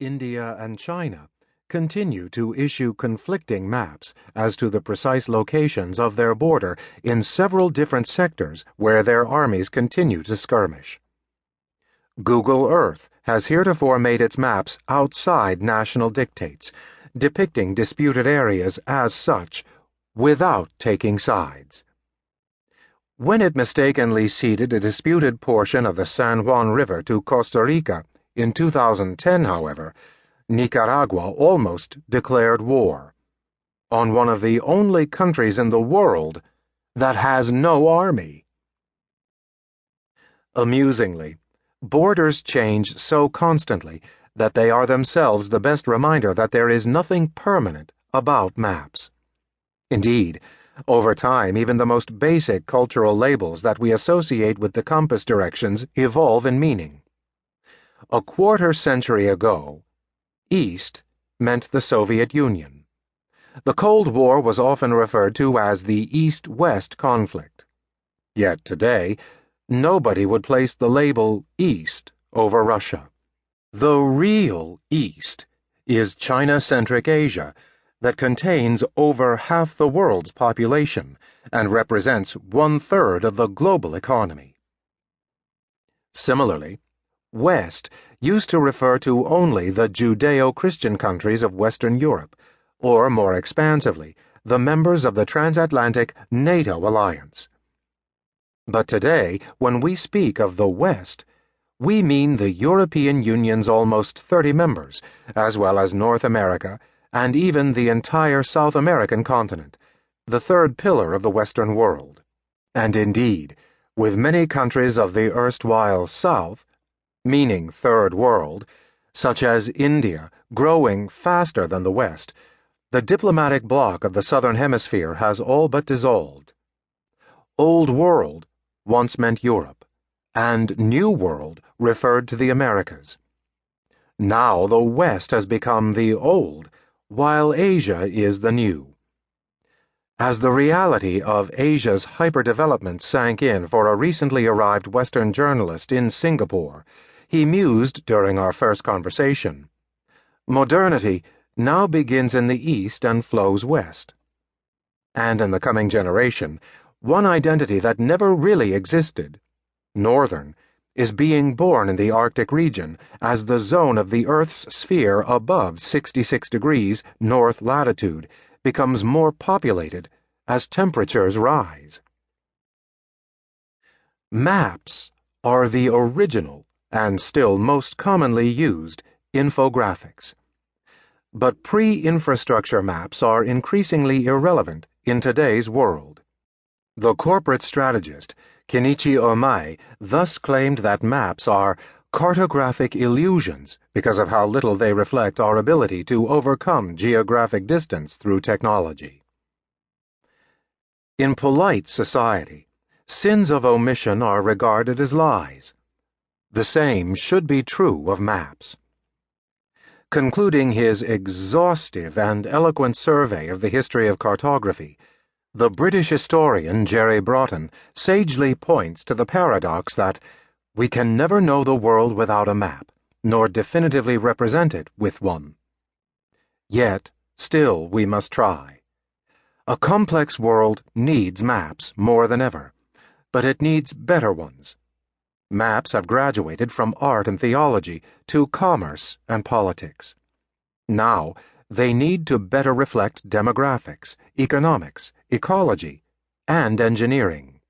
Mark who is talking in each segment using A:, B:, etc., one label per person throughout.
A: India and China continue to issue conflicting maps as to the precise locations of their border in several different sectors where their armies continue to skirmish. Google Earth has heretofore made its maps outside national dictates, depicting disputed areas as such, without taking sides. When it mistakenly ceded a disputed portion of the San Juan River to Costa Rica in 2010, however, Nicaragua almost declared war on one of the only countries in the world that has no army. Amusingly, borders change so constantly that they are themselves the best reminder that there is nothing permanent about maps. Indeed, over time, even the most basic cultural labels that we associate with the compass directions evolve in meaning. A quarter-century ago, East meant the Soviet Union. The Cold War was often referred to as the East-West conflict. Yet today, nobody would place the label East over Russia. The real East is China-centric Asia that contains over half the world's population and represents 1/3 of the global economy. Similarly, West used to refer to only the Judeo-Christian countries of Western Europe, or more expansively, the members of the transatlantic NATO alliance. But today, when we speak of the West, we mean the European Union's almost 30 members, as well as North America, and even the entire South American continent, the third pillar of the Western world. And indeed, with many countries of the erstwhile South, meaning Third World, such as India, growing faster than the West, the diplomatic bloc of the Southern Hemisphere has all but dissolved. Old World once meant Europe, and New World referred to the Americas. Now the West has become the old, while Asia is the new. As the reality of Asia's hyperdevelopment sank in for a recently arrived Western journalist in Singapore, he mused during our first conversation. Modernity now begins in the East and flows west. And in the coming generation, one identity that never really existed, Northern, is being born in the Arctic region as the zone of the Earth's sphere above 66 degrees north latitude becomes more populated as temperatures rise. Maps are the original and still most commonly used infographics. But pre-infrastructure maps are increasingly irrelevant in today's world. The corporate strategist Kenichi Omai thus claimed that maps are cartographic illusions because of how little they reflect our ability to overcome geographic distance through technology. In polite society, sins of omission are regarded as lies. The same should be true of maps. Concluding his exhaustive and eloquent survey of the history of cartography, the British historian Jerry Broughton sagely points to the paradox that we can never know the world without a map, nor definitively represent it with one. Yet, still we must try. A complex world needs maps more than ever, but it needs better ones. Maps have graduated from art and theology to commerce and politics. Now, they need to better reflect demographics, economics, ecology, and engineering.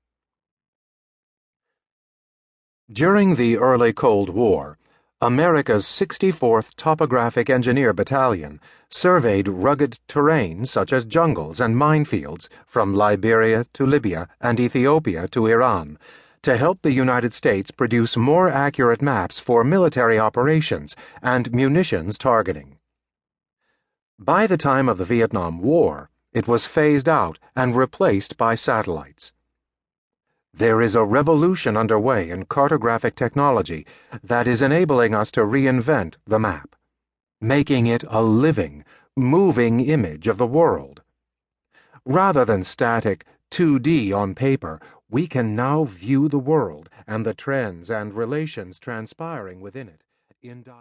A: During the early Cold War, America's 64th Topographic Engineer Battalion surveyed rugged terrain such as jungles and minefields from Liberia to Libya and Ethiopia to Iran, to help the United States produce more accurate maps for military operations and munitions targeting. By the time of the Vietnam War, it was phased out and replaced by satellites. There is a revolution underway in cartographic technology that is enabling us to reinvent the map, making it a living, moving image of the world. Rather than static 2D on paper, we can now view the world and the trends and relations transpiring within it in